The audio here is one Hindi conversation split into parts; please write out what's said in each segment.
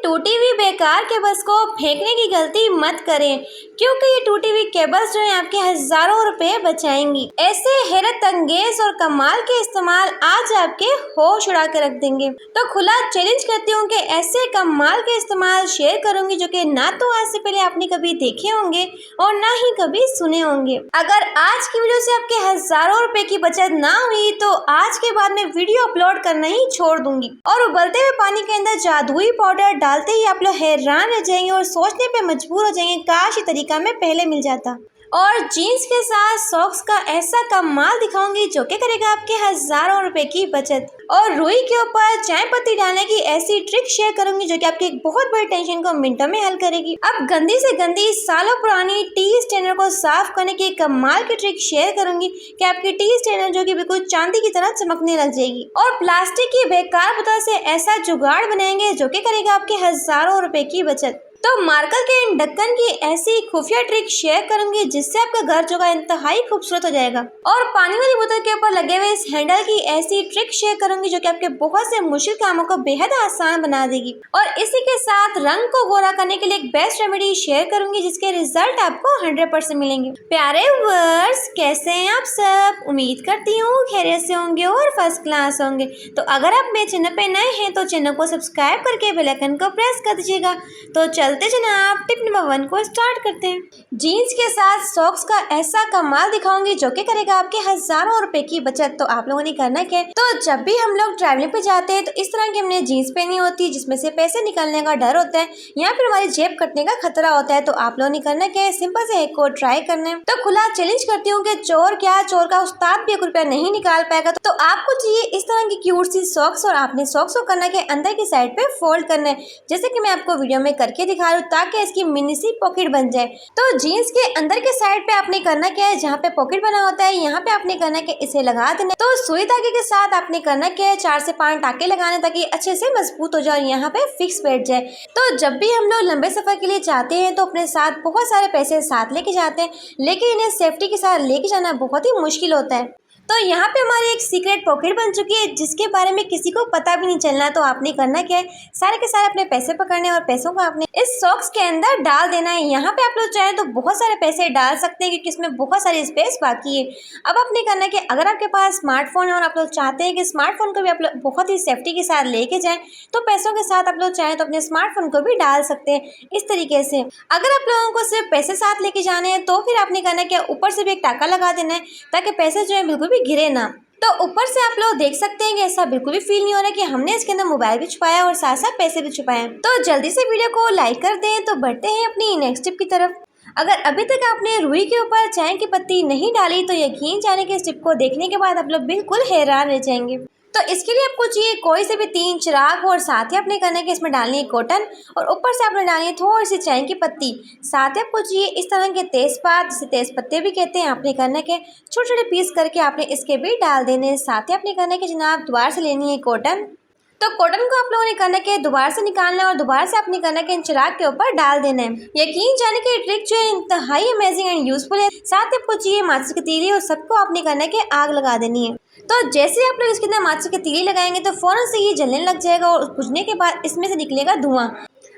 टूटी हुई बेकार केबल्स को फेंकने की गलती मत करें, क्योंकि ये टूटी हुई केबल्स जो है आपके हजारों रुपए बचाएंगी। ऐसे हैरत अंगेज और कमाल के इस्तेमाल आज आपके होश उड़ा कर रख देंगे। तो खुला चैलेंज करती हूँ कि ऐसे कमाल के इस्तेमाल शेयर करूंगी जो कि ना तो आज से पहले आपने कभी देखे होंगे और ना ही कभी सुने होंगे। अगर आज की वीडियो से आपके हजारों रुपए की बचत ना हुई तो आज के बाद मैं वीडियो अपलोड करना ही छोड़ दूंगी। और उबलते हुए पानी के अंदर जादुई पाउडर डालते ही आप लोग हैरान रह जाएंगे और सोचने पे मजबूर हो जाएंगे, काश ये तरीका मैं पहले मिल जाता। और जीन्स के साथ सॉक्स का ऐसा कमाल दिखाऊंगी जो कि करेगा आपके हजारों रुपए की बचत। और रुई के ऊपर चाय पत्ती डालने की ऐसी ट्रिक शेयर करूंगी जो कि आपकी एक बहुत बड़ी टेंशन को मिनटों में हल करेगी। अब गंदी से गंदी सालों पुरानी टी स्ट्रेनर को साफ करने की कमाल की ट्रिक शेयर करूंगी कि आपकी टी स्ट्रेनर जो कि बिल्कुल चांदी की तरह चमकने लग जाएगी। और प्लास्टिक की बेकार बोतल से ऐसा जुगाड़ बनाएंगे जो कि करेगा आपके हजारों रुपए की बचत। तो मार्कर के इन ढक्कन की ऐसी खुफिया ट्रिक शेयर करूंगी जिससे आपका घर जो है इंतहाई खूबसूरत हो जाएगा। और पानी वाली बोतल के ऊपर लगे हुए इस हैंडल की ऐसी ट्रिक शेयर करूंगी जो कि आपके बहुत से मुश्किल कामों को बेहद आसान बना देगी। और इसी के साथ रंग को गोरा करने के लिए एक बेस्ट रेमेडी शेयर करूंगी जिसके रिजल्ट आपको 100% मिलेंगे। प्यारे व्यूअर्स, कैसे हैं आप सब? उम्मीद करती हूँ खैरियत से होंगे और फर्स्ट क्लास होंगे। तो अगर आप मेरे चैनल पे नए हैं तो चैनल को सब्सक्राइब करके बेल आइकन को प्रेस कर दीजिएगा। तो चलते जनाब टिप नंबर 1 को स्टार्ट करते हैं। जीन्स के साथ सॉक्स का ऐसा कमाल दिखाऊंगी जो कि करेगा आपके हजारों रुपए की बचत। तो आप लोगों ने करना क्या है, तो जब भी हम लोग ट्रैवलिंग पे जाते हैं तो इस तरह की हमने जीन्स पहनी होती है जिसमें से पैसे निकलने का डर होता है या फिर हमारी जेब कटने का खतरा होता है। तो आप लोगों ने करना क्या है, सिंपल से एक को ट्राई करना है। तो खुला चैलेंज करती हूँ कि चोर क्या, चोर का उस्ताद भी 1 रुपया नहीं निकाल पाएगा। तो आपको चाहिए इस तरह की क्यूट सी सॉक्स और आपने सॉक्स को करना है अंदर की साइड पे फोल्ड करना है, जैसे कि मैं आपको वीडियो में करके दिखा रही हूँ ताकि इसकी मिनी सी पॉकेट बन जाए। तो जीन्स के अंदर के साइड पे आपने करना क्या है, जहाँ पे पॉकेट बना होता है यहाँ पे आपने करना है इसे लगा देना। तो सुई धागे के साथ आपने करना क्या है, 4 से 5 टाके लगाने ताकि अच्छे से मजबूत हो जाए और यहाँ पे फिक्स बैठ जाए। तो जब भी हम लोग लंबे सफर के लिए जाते हैं तो अपने साथ बहुत सारे पैसे साथ लेके जाते हैं, लेकिन इन्हें सेफ्टी के साथ लेके जाना बहुत ही मुश्किल होता है। तो यहाँ पे हमारी एक सीक्रेट पॉकेट बन चुकी है जिसके बारे में किसी को पता भी नहीं चलना। तो आपने करना क्या है, सारे के सारे अपने पैसे पकड़ने और पैसों को आपने इस सॉक्स के अंदर डाल देना है। यहाँ पे आप लोग चाहें तो बहुत सारे पैसे डाल सकते हैं क्योंकि इसमें बहुत सारी स्पेस बाकी है। अब आपने करना है कि अगर आपके पास स्मार्टफोन है और आप लोग चाहते हैं कि स्मार्टफोन को भी आप लोग बहुत ही सेफ्टी के साथ लेके जाएं, तो पैसों के साथ आप लोग चाहें तो अपने स्मार्टफोन को भी डाल सकते हैं इस तरीके से। अगर आप लोगों को सिर्फ पैसे साथ लेके जाने हैं तो फिर आपने करना है कि ऊपर से भी एक टाका लगा देना है ताकि पैसे जो है बिल्कुल भी गिरे ना। तो ऊपर से आप लोग देख सकते हैं कि ऐसा बिल्कुल भी फील नहीं हो रहा कि हमने इसके अंदर मोबाइल भी छुपाया और साथ साथ पैसे भी छुपाए। तो जल्दी से वीडियो को लाइक कर दें। तो बढ़ते हैं अपनी नेक्स्ट टिप की तरफ। अगर अभी तक आपने रुई के ऊपर चाय की पत्ती नहीं डाली तो यकीन जाने के इस टिप को देखने के बाद आप लोग बिल्कुल हैरान रह जाएंगे। तो इसके लिए आपको चाहिए कोई से भी 3 चिराग और साथ ही आपने करना है कि इसमें डालनी है कॉटन और ऊपर से आपने डालनी है थोड़ी सी चाय की पत्ती। साथ ही आपको चाहिए इस तरह के तेजपात, जिसे तेज पत्ते भी कहते हैं। आपने करना है कि छोटे छोटे पीस करके आपने इसके भी डाल देने हैं। साथ ही आपने करना है कि जनाब दोबारा से लेनी है कॉटन। तो कॉटन को आप लोगों ने करना है दोबारा से निकालना है और दोबारा से आपने करना है इन चिराग के ऊपर डाल देना है। यकीन जाने की ट्रिक जो है इंतहाई अमेजिंग एंड यूजफुल है। साथ ही आपको चाहिए माचिस की तीली और सबको आपने करना है आग लगा देनी है। तो जैसे आप लोग इसके अंदर माचिस की तीली लगाएंगे तो फौरन से ये जलने लग जाएगा और बुझने के बाद इसमें से निकलेगा धुआं।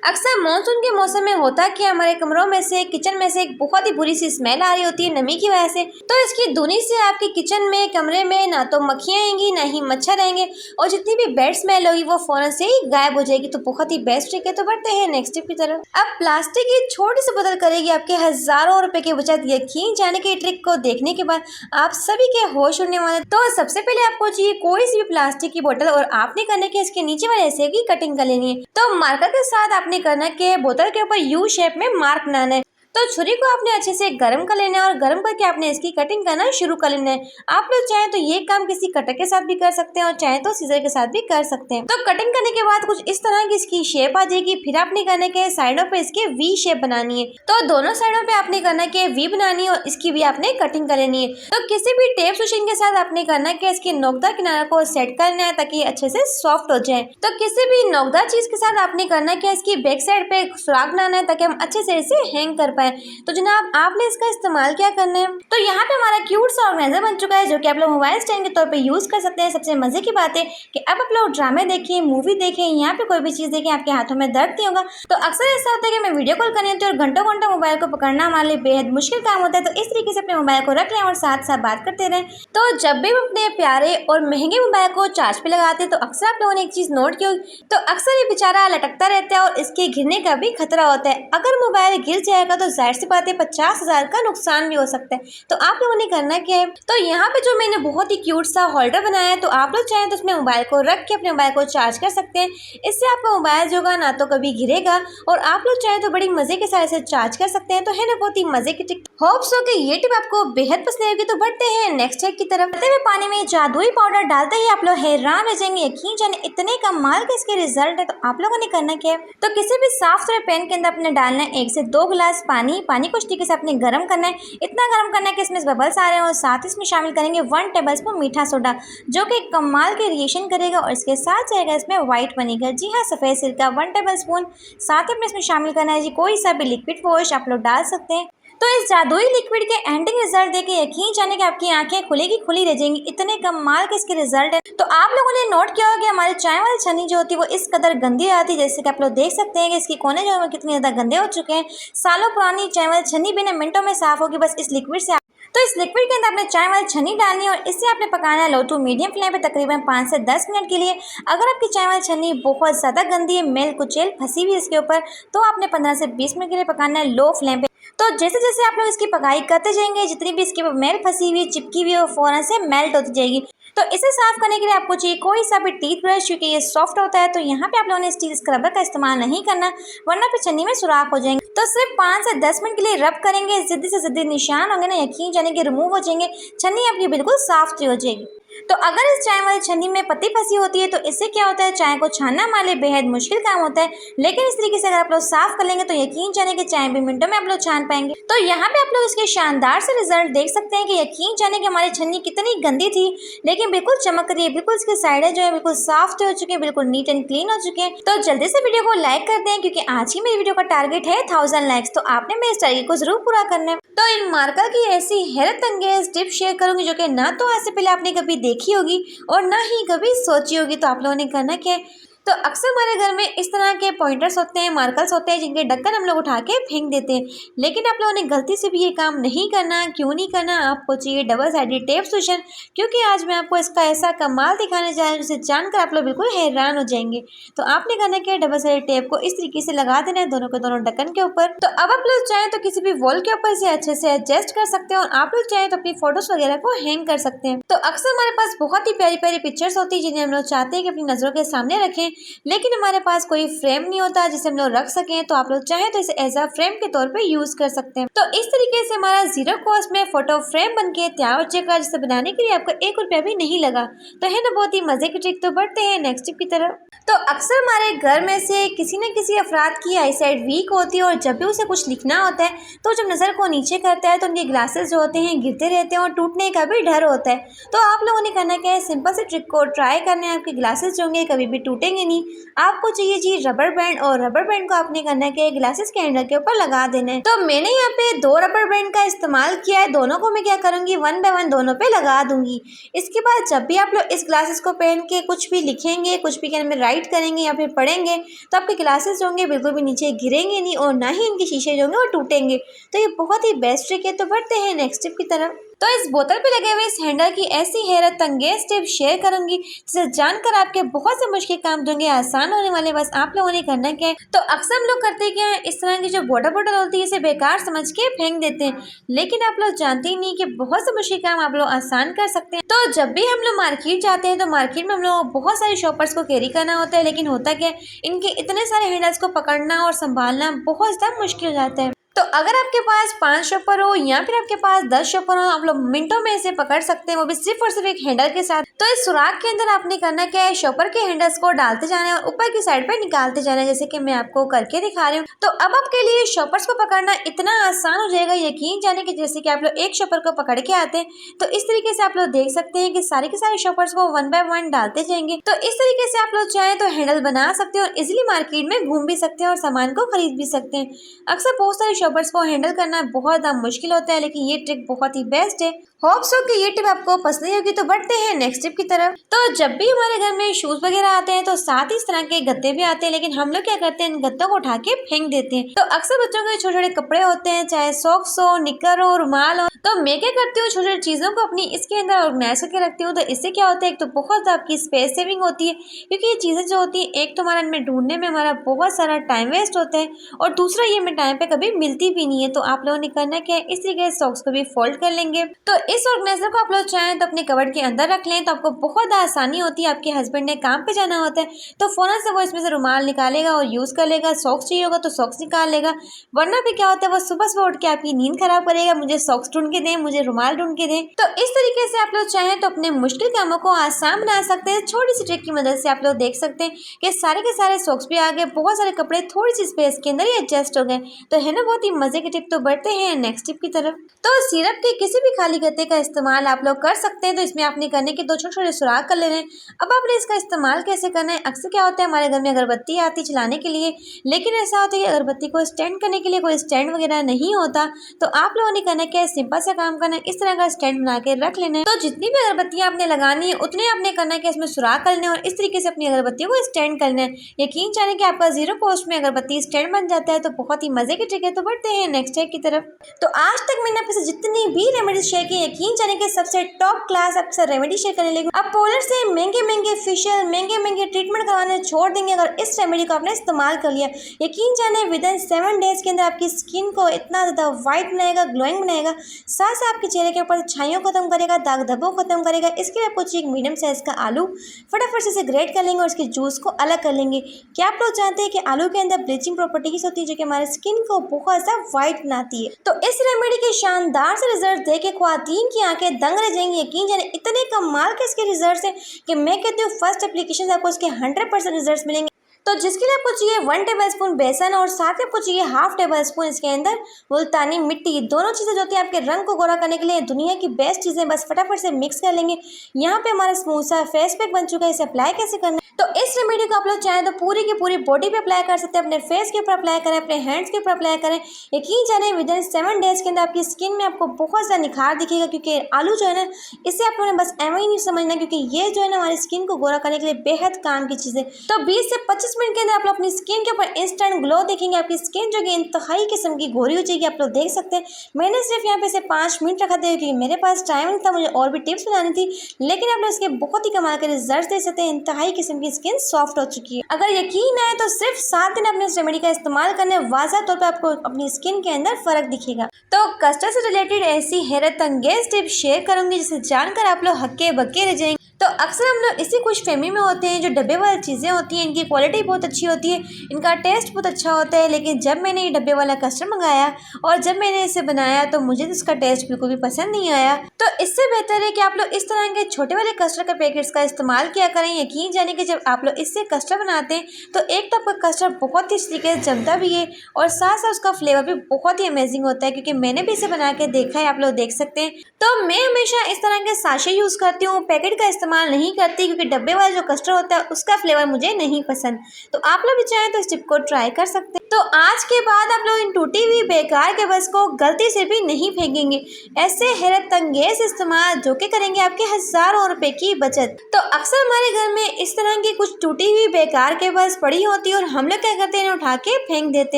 अक्सर मानसून के मौसम में होता है कि हमारे कमरों में से, किचन में से एक बहुत ही बुरी सी स्मेल आ रही होती है नमी की वजह से। तो इसकी धुनी से आपके किचन में, कमरे में ना तो मक्खियाँ आएंगी ना ही मच्छर आएंगे और जितनी भी बैड स्मेल होगी वो फौरन से ही गायब हो जाएगी। तो बहुत ही बेस्ट ट्रिक है। तो बढ़ते हैं नेक्स्ट टिप की तरफ। अब प्लास्टिक की छोटी सी बोतल करेगी आपके हजारों रुपए की बचत। यकीन जाने की ट्रिक को देखने के बाद आप सभी के होश उड़ने वाले। तो सबसे पहले आपको चाहिए कोई सी भी प्लास्टिक की बोतल और आपने करने के इसके नीचे वाले हिस्से की कटिंग कर लेनी है। तो मार्कर के साथ आपने करना है बोतल के ऊपर यू शेप में मार्क बनाना है। तो छुरी को आपने अच्छे से गर्म कर लेना है और गर्म करके आपने इसकी कटिंग करना शुरू कर लेना है। आप लोग चाहें तो ये काम किसी कटर के साथ भी कर सकते हैं और चाहें तो सीजर के साथ भी कर सकते हैं। तो कटिंग करने के बाद कुछ इस तरह की इसकी शेप आ जाएगी। फिर आपने करना है साइडों पे इसके वी शेप बनानी है। तो दोनों साइडों पे आपने करना है वी बनानी है और इसकी भी आपने कटिंग कर लेनी है। तो किसी भी टेप सुशिंग के साथ आपने करना है इसके नोकदार किनारे को सेट करना है ताकि अच्छे से सॉफ्ट हो जाए। तो किसी भी नोकदार चीज के साथ आपने करना है इसकी बैक साइड पे सुराख बनाना है ताकि हम अच्छे से इसे हैंग कर पाए। पाए। तो जनाब आपने इसका इस्तेमाल क्या करना है, तो यहाँ पे हमारा क्यूट सा ऑर्गेनाइजर बन चुका है जो कि आप लोग मोबाइल स्टैंड के तौर पे यूज कर सकते हैं। सबसे मजे की बात है कि अब आप लोग ड्रामे देखें, मूवी देखें, यहाँ पे कोई भी चीज देखें, आपके हाथों में दर्द नहीं होगा। तो अक्सर ऐसा होता है कि मैं वीडियो कॉल करनी होती है और घंटों घंटों मोबाइल को पकड़ना हमारे लिए बेहद मुश्किल काम होता है। तो इस तरीके से अपने मोबाइल को रख लें और साथ साथ बात करते रहें। तो जब भी हम अपने प्यारे और महंगे मोबाइल को चार्ज पे लगाते हैं तो अक्सर आप लोगों ने एक चीज नोट की होगी, तो अक्सर ये बेचारा लटकता रहता है और इसके गिरने का भी खतरा होता है। अगर मोबाइल गिर जाएगा तो जाहिर सी बात है 50,000 का नुकसान भी हो सकता है। तो आप लोगों ने करना क्या है, तो यहाँ पे जो मैंने बहुत ही क्यूट सा होल्डर बनाया है, तो आप लोग चाहें तो उसमें मोबाइल को रख के अपने मोबाइल को चार्ज कर सकते हैं। इससे आपका मोबाइल जो होगा ना तो कभी गिरेगा और आप लोग चाहें तो बड़ी मजे के साथ इसे चार्ज कर सकते हैं। तो है ना बहुत ही मजे की टिप। होप सो कि ये टिप आपको बेहद पसंद आएगी। तो बढ़ते हैं नेक्स्ट हैक की तरफ। पानी में जादुई पाउडर डालते ही आप लोग हैरान रह जाएंगे, यकीन जाने इतने कमाल के इसके रिजल्ट है। तो आप लोगों ने करना क्या है, तो किसी भी साफ सुथरे पैन के अंदर अपने डालना है 1 से 2 गिलास पानी को इस तरीके से अपने गर्म करना है। इतना गर्म करना है कि इसमें बबल्स आ रहे हैं और साथ ही इसमें शामिल करेंगे 1 टेबलस्पून मीठा सोडा जो कि कमाल के रिएक्शन करेगा और इसके साथ जाएगा इसमें व्हाइट विनेगर, जी हाँ सफेद सिरका 1 टेबलस्पून। साथ ही अपने इसमें शामिल करना है जी कोई सा भी लिक्विड वॉश आप लोग डाल सकते हैं। तो इस जादुई लिक्विड के एंडिंग रिजल्ट देके यकीन जाने कि आपकी आंखें खुलेगी खुली रह जाएंगी, इतने कमाल के इसके रिजल्ट है। तो आप लोगों ने नोट किया होगा कि हमारी चाय वाली छन्नी जो होती है वो इस कदर गंदी आती है, जैसे कि आप लोग देख सकते हैं कि इसकी कोने जो है कितने ज्यादा गंदे हो चुके हैं। सालों पुरानी चाय वाली छन्नी बिना मिनटों में साफ होगी बस इस लिक्विड से। तो इस लिक्विड के अंदर आपने चाय वाली छन्नी डालनी है और इसे आपने पकाना है लो टू मीडियम फ्लेम पे तकरीबन 5 से 10 मिनट के लिए। अगर आपकी चाय वाली छन्नी बहुत ज़्यादा गंदी है, मेल कुचेल फंसी हुई है इसके ऊपर, तो आपने 15 से 20 मिनट के लिए पकाना है लो फ्लेम पे। तो जैसे जैसे आप लोग इसकी पकाई करते जाएंगे, जितनी भी इसके मेल फंसी हुई चिपकी हुई है वो फौरन से मेल्ट होती जाएगी। तो इसे साफ करने के लिए आपको चाहिए कोई सा भी टीथ ब्रश, क्योंकि ये सॉफ्ट होता है। तो यहाँ पे आप लोगों ने स्टील स्क्रबर का इस्तेमाल नहीं करना, वरना फिर छन्नी में सुराख हो जाएंगे। तो सिर्फ 5 से 10 मिनट के लिए रब करेंगे, जिद्दी से जिद्दी निशान होंगे ना, यकीन जाने के रिमूव हो जाएंगे, छन्नी आपकी बिल्कुल साफ हो जाएगी। तो अगर इस चाय वाली छन्नी में पत्ती फंसी होती है तो इससे क्या होता है, चाय को छानना हमारे लिए बेहद मुश्किल काम होता है। लेकिन इस तरीके से अगर आप लोग साफ कर लेंगे तो यकीन जाने कि चाय भी मिनटों में आप लोग छान पाएंगे। तो यहाँ पे आप लोग इसके शानदार से रिजल्ट देख सकते हैं कि यकीन जाने कि हमारी छन्नी कितनी गंदी थी लेकिन बिल्कुल चमक रही है, बिल्कुल इसके साइडें जो है बिल्कुल साफ हो चुके हैं, बिल्कुल नीट एंड क्लीन हो चुके हैं। तो जल्दी से वीडियो को लाइक कर दें क्योंकि आज ही मेरी वीडियो का टारगेट है 1000 लाइक्स। तो आपने मेरे इस टारगेट को जरूर पूरा करना है। तो इन मार्कर की ऐसी हैरत अंगेज टिप शेयर करूंगी जो कि ना तो आज से पहले आपने कभी देखी होगी और ना ही कभी सोची होगी। तो आप लोगों ने करना क्या है, तो अक्सर हमारे घर में इस तरह के पॉइंटर्स होते हैं, मार्कर्स होते हैं जिनके ढक्कन हम लोग उठा के फेंक देते हैं। लेकिन आप लोगों ने गलती से भी ये काम नहीं करना। क्यों नहीं करना, आपको चाहिए डबल साइडेड टेप सोल्यूशन, क्योंकि आज मैं आपको इसका ऐसा कमाल दिखाने जा रही हूँ जिसे जानकर आप लोग बिल्कुल हैरान हो जाएंगे। तो आपने करना क्या है, डबल साइडेड टेप को इस तरीके से लगा देना है दोनों के दोनों ढक्कन के ऊपर। तो अब आप लोग चाहें तो किसी भी वॉल के ऊपर इसे अच्छे से एडजस्ट कर सकते हैं और आप लोग चाहें तो अपनी फोटोज वगैरह को हैंग कर सकते हैं। तो अक्सर हमारे पास बहुत ही प्यारी प्यारी पिक्चर्स होती है जिन्हें हम लोग चाहते हैं कि अपनी नजरों के सामने रखें, लेकिन हमारे पास कोई फ्रेम नहीं होता जिसे हम लोग रख सकें। तो आप लोग चाहें तो इसे एज अ फ्रेम के तौर पे यूज कर सकते हैं। तो इस तरीके से हमारा 0 कॉस्ट में फोटो फ्रेम बनके तैयार हो जाएगा, जिसे बनाने के लिए आपको 1 रुपया भी नहीं लगा। तो है ना बहुत ही मजे की ट्रिक। तो बढ़ते हैं नेक्स्ट टिप की तरफ। तो अक्सर हमारे घर में से किसी न किसी अफराद की आई साइड वीक होती है और जब भी उसे कुछ लिखना होता है तो जब नजर को नीचे करता है तो उनके ग्लासेस जो होते हैं गिरते रहते हैं और टूटने का भी डर होता है। तो आप लोगों ने करना क्या है, सिंपल से ट्रिक को ट्राई करना है। आपके ग्लासेस जो होंगे कभी भी टूटेंगे नहीं। आपको चाहिए जी रबर बैंड, और रबर बैंड को आपने करना है कि ग्लासेस के हैंडल के ऊपर लगा देना है। तो मैंने यहाँ पे 2 रबर बैंड का इस्तेमाल किया है। दोनों को मैं क्या करूंगी, 1 बाय 1 दोनों पे लगा दूंगी। इसके बाद जब भी आप लोग इस ग्लासेस को पहन के कुछ भी लिखेंगे, कुछ भी कहने में राइट करेंगे या फिर पढ़ेंगे, तो आपके ग्लासेस जो होंगे बिल्कुल भी नीचे गिरेंगे नहीं और ना ही इनके शीशे जो होंगे वो टूटेंगे। तो ये बहुत ही बेस्ट ट्रिक है। तो बढ़ते हैं नेक्स्ट टिप की तरफ। तो इस बोतल पे लगे हुए इस हैंडल की ऐसी हैरत अंगेज टिप शेयर करूंगी जिसे जानकर आपके बहुत से मुश्किल काम जो होंगे आसान होने वाले। बस आप लोगों ने करना क्या है, तो अक्सर हम लोग करते क्या है, इस तरह की जो वाटर बोतल होती है इसे बेकार समझ के फेंक देते हैं। लेकिन आप लोग जानते ही नहीं कि बहुत से मुश्किल काम आप लोग आसान कर सकते हैं। तो जब भी हम लोग मार्केट जाते हैं तो मार्केट में हम लोग बहुत सारे शॉपर्स को कैरी करना होता है, लेकिन होता क्या है, इनके इतने सारे हैंडल्स को पकड़ना और संभालना बहुत ज़्यादा मुश्किल हो जाता है। तो अगर आपके पास 5 शॉपर हो या फिर आपके पास 10 शॉपर हो, आप लोग मिनटों में इसे पकड़ सकते हैं, वो भी सिर्फ और सिर्फ एक हैंडल के साथ। तो इस सुराख के अंदर आपने करना क्या है, शॉपर के हैंडल्स को डालते जाना है और ऊपर की साइड पे निकालते जाना है, जैसे कि मैं आपको करके दिखा रही हूँ। तो अब आपके लिए शॉपर्स को पकड़ना इतना आसान हो जाएगा, यकीन जाने कि जैसे कि आप लोग एक शॉपर को पकड़ के आते हैं तो इस तरीके से आप लोग देख सकते हैं कि सारे के सारे शॉपर्स को 1 बाय 1 डालते जाएंगे। तो इस तरीके से आप लोग चाहें तो हैंडल बना सकते हैं और इजिली मार्केट में घूम भी सकते हैं और सामान को खरीद भी सकते हैं। अक्सर बहुत सारे शॉपर्स को हैंडल करना बहुत ज़्यादा मुश्किल होता है, लेकिन ये ट्रिक बहुत ही बेस्ट है। होप सो कि ये टिप आपको पसंद होगी। तो बढ़ते हैं नेक्स्ट टिप की तरफ। तो जब भी हमारे घर में शूज वगैरह आते हैं तो साथ ही इस तरह के गद्दे भी आते हैं, लेकिन हम लोग क्या करते हैं, इन गद्दों को उठा के फेंक देते हैं। तो अक्सर बच्चों के छोटे छोटे कपड़े होते हैं, चाहे सॉक्स हो, निकर हो, रुमाल हो, तो मैं क्या करती हूँ, छोटी छोटी चीजों को अपनी इसके अंदर ऑर्गेनाइज करके रखती हूँ। तो इससे क्या होता है, एक तो बहुत आपकी स्पेस सेविंग होती है, क्योंकि ये चीजें जो होती है, एक तो हमारा इनमें ढूंढने में हमारा बहुत सारा टाइम वेस्ट होता है, और दूसरा ये हमें टाइम पे कभी मिलती भी नहीं है। तो आप लोगों ने करना क्या है, इस तरीके से सॉक्स को भी फोल्ड कर लेंगे। तो इस ऑर्गेनाइजर को आप लोग चाहें तो अपने कबर्ड के अंदर रख लें, तो आपको बहुत आसानी होती है। आपके हस्बैंड ने काम पे जाना होता है तो फौरन से वो इसमें से रुमाल निकालेगा और यूज कर लेगा, सॉक्स चाहिए होगा तो सॉक्स निकाल लेगा। वरना भी क्या होता है, वो सुबह उठ के आपकी नींद खराब करेगा, मुझे सॉक्स ढूंढ के दें, मुझे रुमाल ढूंढ के दें। तो इस तरीके से आप लोग चाहें तो अपने मुश्किल कामों को आसान बना सकते हैं। छोटी सी ट्रिक की मदद से आप लोग देख सकते हैं कि सारे के सारे सॉक्स भी आ गए, बहुत सारे कपड़े थोड़ी सी स्पेस के अंदर ही एडजस्ट हो गए। तो है ना बहुत ही मजे की टिप। तो बढ़ते हैं नेक्स्ट टिप की तरफ। तो सिरप के किसी भी खाली गत्ते का इस्तेमाल आप लोग कर सकते हैं। तो इसमें आपने करने के 2 छोटे छोटे सुराख कर लेने। अब आपने इसका इस्तेमाल कैसे करना है, अक्सर क्या होता है, हमारे घर में अगरबत्ती आती चलाने के लिए, लेकिन ऐसा होता है कि अगरबत्ती को स्टैंड करने के लिए कोई स्टैंड वगैरह नहीं होता। तो आप लोगों ने करना क्या है, सिंपल सा काम करना है, इस तरह का स्टैंड बना के रख लेना है। तो जितनी भी अगरबत्तियां आपने लगानी है उतने आपने करना है कि इसमें सुराख कर लेना है और इस तरीके से अपनी अगरबत्तियों को स्टैंड करना है। यकीन जाने कि आपका 0 कॉस्ट में अगरबत्ती स्टैंड बन जाता है। तो बहुत ही मजे की ट्रिक है। तो बढ़ते हैं नेक्स्ट ट्रिक की तरफ। तो आज तक मैंने आपसे जितनी भी रेमेडीज शेयर की, यकीन जाने के सबसे टॉप क्लास आपसे रेमेडी शेयर करने लगी। अब पोलर से महंगे फेशियल, महंगे ट्रीटमेंट करवाने छोड़ देंगे अगर इस रेमेडी को आपने इस्तेमाल कर लिया। यकीन जाने विदिन 7 डेज के अंदर आपकी स्किन को इतना ज़्यादा वाइट बनाएगा, ग्लोइंग बनाएगा, साथ साथ आपके चेहरे के ऊपर छाइयों खत्म करेगा, दाग धब्बों खत्म करेगा। इसके लिए आपको चाहिए एक मीडियम साइज का आलू। फटाफट से इसे ग्रेट कर लेंगे और इसके जूस को अलग कर लेंगे। क्या आप लोग जानते हैं कि आलू के अंदर ब्लीचिंग प्रॉपर्टीज होती है जो कि हमारे स्किन को बहुत ज़्यादा वाइट बनाती है। तो इस रेमेडी के शानदार से रिजल्ट देख के ख्वातीन की आंखें दंग रह जाएंगी। यकीन जाने इतने कमाल के इसके रिजल्ट है कि मैं कहती हूँ फर्स्ट एप्लीकेशन से आपको इसके 100% रिजल्ट मिलेंगे। तो जिसके लिए आपको चाहिए 1 टेबलस्पून बेसन और साथ में आपको चाहिए 1/2 टेबलस्पून इसके अंदर मुल्तानी मिट्टी। दोनों चीज़ें जो होती है आपके रंग को गोरा करने के लिए दुनिया की बेस्ट चीज़ें, बस फटाफट से मिक्स कर लेंगे। यहाँ पे हमारा स्मूथ सा फेस पैक बन चुका है। इसे अप्लाई कैसे करना है, तो इस रेमेडी को आप लोग चाहें तो पूरी की पूरी बॉडी पे अप्लाई कर सकते हैं, अपने फेस के ऊपर अप्लाई करें, अपने हैंड्स के ऊपर अप्लाई करें। यकीन जाने विदिन 7 डेज के अंदर आपकी स्किन में आपको बहुत ज़्यादा निखार दिखेगा, क्योंकि आलू जो है ना, इसे आप लोगों ने बस एवं ही नहीं समझना, क्योंकि ये जो है ना हमारी स्किन को गोरा करने के लिए बेहद काम की चीज़ है। तो 20 से 25 मिनट के अंदर आप लोग अपनी स्किन के ऊपर इंस्टेंट ग्लो देखेंगे। आपकी स्किन जो कि इंतहाई किस्म की गोरी हो जाएगी। आप लोग देख सकते हैं मैंने सिर्फ यहाँ पे से 5 मिनट रखा था, क्योंकि मेरे पास टाइम नहीं था, मुझे और भी टिप्स बनानी थी, लेकिन आप लोग इसके बहुत ही कमाल के रिजल्ट दे सकते हैं। इंतहाई किस्म की स्किन सॉफ्ट हो चुकी है। अगर यकीन आए तो सिर्फ 7 दिन अपने इस रेमेडी का इस्तेमाल करने, वाज़ह तौर पर आपको अपनी स्किन के अंदर फर्क दिखेगा। तो कस्टर्ड से रिलेटेड ऐसी हैरत अंगेज टिप्स शेयर करूंगी जिसे जानकर आप लोग हक्के बक्के रह जाएंगे। तो अक्सर हम लोग इसी खुशफहमी में होते हैं, जो डब्बे वाली चीज़ें होती हैं इनकी क्वालिटी बहुत अच्छी होती है, इनका टेस्ट बहुत अच्छा होता है, लेकिन जब मैंने ये डब्बे वाला कस्टर्ड मंगाया और जब मैंने इसे बनाया तो मुझे तो इसका टेस्ट बिल्कुल भी पसंद नहीं आया। तो इससे बेहतर है कि आप लोग इस तरह के छोटे वाले कस्टर्ड के पैकेट्स का इस्तेमाल किया करें। यकीन जाने कि जब आप लोग इससे कस्टर्ड बनाते हैं तो एक तो आपका कस्टर्ड बहुत ही इस तरीके से जमता भी है और साथ साथ उसका फ्लेवर भी बहुत ही अमेजिंग होता है, क्योंकि मैंने भी इसे बना के देखा है, आप लोग देख सकते हैं। तो मैं हमेशा इस तरह के साशे यूज़ करती हूँ, पैकेट का इस्तेमाल नहीं करती, क्योंकि डब्बे वाला जो कस्टर्ड होता है उसका फ्लेवर मुझे नहीं पसंद। तो आप लोग भी चाहें तो इस टिप को ट्राई कर सकते हैं। तो आज के बाद आप लोग इन टूटी हुई बेकार के बस को गलती से भी नहीं फेंकेंगे। ऐसे हैरत अंगेज इस्तेमाल जो कि करेंगे आपके हज़ारों रुपए की बचत। तो अक्सर हमारे घर में इस तरह की कुछ टूटी हुई बेकार के बस पड़ी होती है और हम लोग क्या करते हैं, उठा के फेंक देते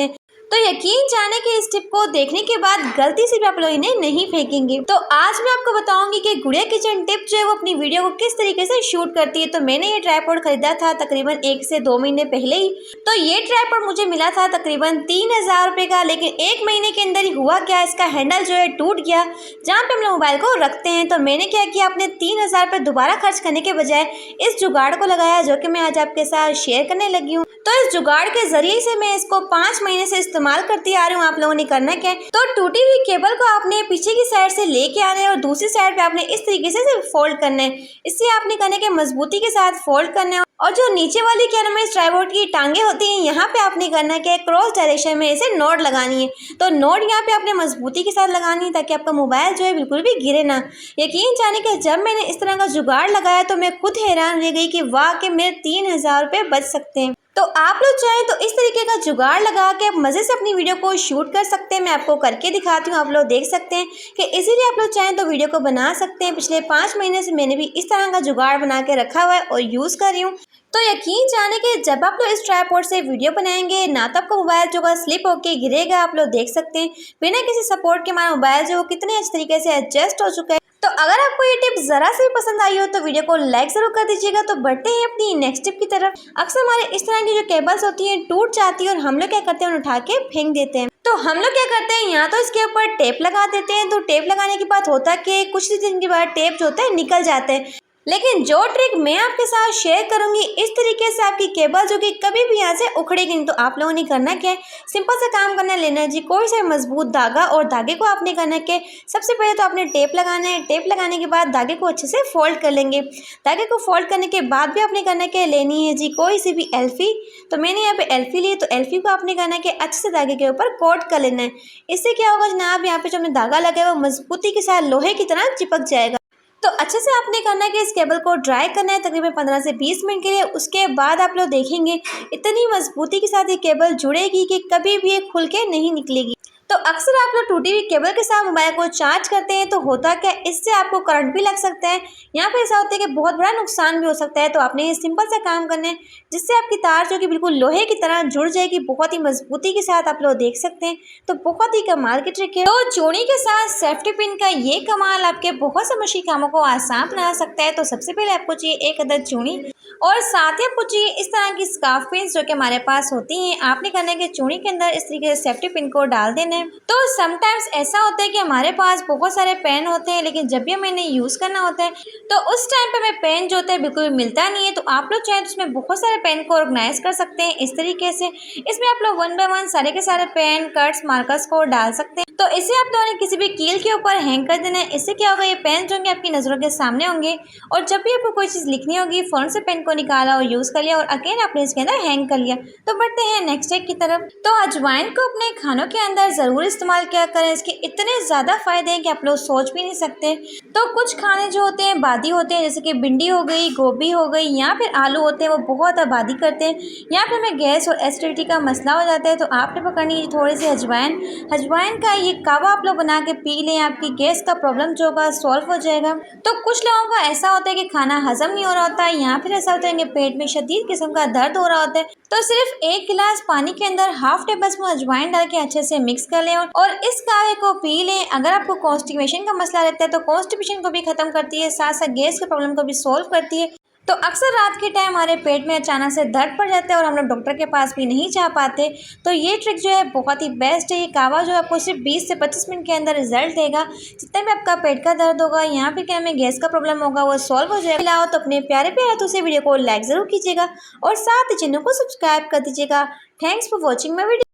हैं। तो यकीन जाने कि इस टिप को देखने के बाद गलती से भी आप लोग इन्हें नहीं फेंकेंगे। तो आज मैं आपको बताऊंगी कि गुड़िया किचन टिप जो है वो अपनी वीडियो को किस तरीके से शूट करती है। तो मैंने ये ट्राइपॉड खरीदा था तकरीबन 1 से 2 महीने पहले ही। तो ये ट्राइपॉड मुझे मिला था तकरीबन 3000 रुपये का, लेकिन 1 महीने के अंदर ही हुआ क्या, इसका हैंडल जो है टूट गया जहाँ पे हम लोग मोबाइल को रखते हैं। तो मैंने क्या किया, अपने 3000 रुपये दोबारा खर्च करने के बजाय इस जुगाड़ को लगाया, जो कि मैं आज आपके साथ शेयर करने लगी हूँ। तो इस जुगाड़ के जरिए से मैं इसको 5 महीने से इस्तेमाल करती आ रही हूँ। आप लोगों ने करना क्या है, तो टूटी हुई केबल को आपने पीछे की साइड से लेके आना है और दूसरी साइड पे आपने इस तरीके से फोल्ड करना है। इससे आपने करने के मजबूती के साथ फोल्ड करना है और जो नीचे वाली क्या नाम है ट्राइपॉड की टांगे होती हैं, यहाँ पे आपने करना है कि क्रॉस डायरेक्शन में इसे नोट लगानी है। तो नोट यहाँ पे आपने मजबूती के साथ लगानी है ताकि आपका मोबाइल जो है बिल्कुल भी गिरे ना। यकीन जाने कि जब मैंने इस तरह का जुगाड़ लगाया तो मैं खुद हैरान रह गई कि वाह कि मेरे 3000 रुपये बच सकते हैं। तो आप लोग चाहें तो इस तरीके का जुगाड़ लगा के आप मज़े से अपनी वीडियो को शूट कर सकते हैं। मैं आपको करके दिखाती हूँ, आप लोग देख सकते हैं कि इजीली आप लोग चाहें तो वीडियो को बना सकते हैं। पिछले 5 महीने से मैंने भी इस तरह का जुगाड़ बना के रखा हुआ है और यूज़ कर रही हूँ। तो यकीन जाने कि जब आप लोग इस ट्राइपॉड से वीडियो बनाएंगे ना तो आपका मोबाइल जो है स्लिप होके गिरेगा। आप लोग देख सकते हैं बिना किसी सपोर्ट के हमारा मोबाइल जो कितने अच्छे तरीके से एडजस्ट हो चुका है। तो अगर आपको ये टिप ज़रा से भी पसंद आई हो तो वीडियो को लाइक ज़रूर कर दीजिएगा। तो बढ़ते हैं अपनी नेक्स्ट टिप की तरफ। अक्सर हमारे इस तरह की जो केबल्स होती हैं टूट जाती है और हम लोग क्या करते हैं उन्हें उठा के फेंक देते हैं। तो हम लोग क्या करते हैं यहाँ तो इसके ऊपर टेप लगा देते हैं। तो टेप लगाने के बाद होता है कि कुछ दिन के बाद टेप जो होता है निकल जाते हैं। लेकिन जो ट्रिक मैं आपके साथ शेयर करूंगी इस तरीके से आपकी केबल जो कि कभी भी यहाँ से उखड़ेगी नहीं। तो आप लोगों ने करना क्या है, सिंपल सा काम करना है, लेना जी कोई सा मजबूत धागा और धागे को आपने करना है सबसे पहले तो आपने टेप लगाना है। टेप लगाने के बाद धागे को अच्छे से फोल्ड कर लेंगे। धागे को फोल्ड करने के बाद भी आपने करना है लेनी है जी कोई सी भी एल्फी। तो मैंने यहाँ पे एल्फी ली, तो एल्फी को आपने करना है कि अच्छे से धागे के ऊपर कोट कर लेना है। इससे क्या होगा जनाब, यहाँ पे जो हमने धागा लगाया वो मजबूती के साथ लोहे की तरह चिपक जाएगा। तो अच्छे से आपने करना है कि इस केबल को ड्राई करना है तकरीबन 15 से 20 मिनट के लिए। उसके बाद आप लोग देखेंगे इतनी मजबूती के साथ ये केबल जुड़ेगी कि कभी भी ये खुल के नहीं निकलेगी। तो अक्सर आप लोग टूटी हुई केबल के साथ मोबाइल को चार्ज करते हैं तो होता क्या, इससे आपको करंट भी लग सकता है। यहाँ पे ऐसा होता है कि बहुत बड़ा नुकसान भी हो सकता है। तो आपने ये सिंपल सा काम करना है जिससे आपकी तार जो कि बिल्कुल लोहे की तरह जुड़ जाएगी बहुत ही मजबूती के साथ। आप लोग देख सकते हैं तो बहुत ही कमाल की ट्रिक है। तो चूड़ी के साथ सेफ्टी पिन का ये कमाल आपके बहुत से मुश्किल कामों को आसान बना सकता है। तो सबसे पहले आपको चाहिए एक अदद चूड़ी और साथ ही आपको चाहिए इस तरह की स्कार्फ पिन जो कि हमारे पास होती हैं। आपने करना है कि चूड़ी के अंदर इस तरीके से सेफ्टी पिन को डाल देना है। तो समटाइम्स ऐसा होता है कि हमारे पास बहुत सारे पेन होते हैं लेकिन जब भी हमें इन्हें यूज़ करना होता है तो उस टाइम पे हमें पेन जो होता है बिल्कुल भी मिलता नहीं है। तो आप लोग चाहें तो उसमें बहुत सारे पेन को ऑर्गेनाइज कर सकते हैं इस तरीके से। इसमें आप लोग 1 बाय 1 सारे के सारे पेन, कट्स, मार्कर्स को डाल सकते हैं। तो इसे आप लोगों ने किसी भी कील के ऊपर हैंग कर देना है। इससे क्या होगा, ये पेन जो होंगे आपकी नज़रों के सामने होंगे और जब भी आपको कोई चीज़ लिखनी होगी फ़ौरन से पेन को निकाला और यूज़ कर लिया और अगेन आपने इसके अंदर हैंग कर लिया। तो बढ़ते हैं नेक्स्ट स्टेप की तरफ। तो अजवाइन को अपने खानों के अंदर ज़रूर इस्तेमाल किया करें। इसके इतने ज़्यादा फ़ायदे हैं कि आप लोग सोच भी नहीं सकते। तो कुछ खाने जो होते हैं आबादी होते हैं, जैसे कि भिंडी हो गई, गोभी हो गई या फिर आलू होते हैं, वो बहुत आबादी करते हैं। यहाँ पर हमें गैस और एसिडिटी का मसला हो जाता है। तो आपने पकड़नी है थोड़ी सी अजवाइन का ये कावा आप लोग बना के पी लें, आपकी गैस का प्रॉब्लम जो होगा सॉल्व हो जाएगा। तो कुछ लोगों का ऐसा होता है कि खाना हजम नहीं हो रहा होता है या फिर ऐसा होता है कि पेट में शदीद किस्म का दर्द हो रहा होता है। तो सिर्फ 1 गिलास पानी के अंदर हाफ टेबल स्पून अजवाइन डाल के अच्छे से मिक्स कर लें और इस कावे को पी लें। अगर आपको कॉन्स्टिपेशन का मसला रहता है तो कॉन्स्टिपेशन को भी खत्म करती है, साथ साथ गैस के प्रॉब्लम को भी सॉल्व करती है। तो अक्सर रात के टाइम हमारे पेट में अचानक से दर्द पड़ जाता है और हम लोग डॉक्टर के पास भी नहीं जा पाते। तो ये ट्रिक जो है बहुत ही बेस्ट है। ये कावा जो आपको सिर्फ 20 से 25 मिनट के अंदर रिजल्ट देगा। जितना भी आपका पेट का दर्द होगा यहाँ पे क्या में गैस का प्रॉब्लम होगा वो सॉल्व हो जाएगा। लाओ तो अपने प्यारे प्यारे हाथों से वीडियो को लाइक ज़रूर कीजिएगा और साथ ही चैनल को सब्सक्राइब कर दीजिएगा। Thanks for watching my video.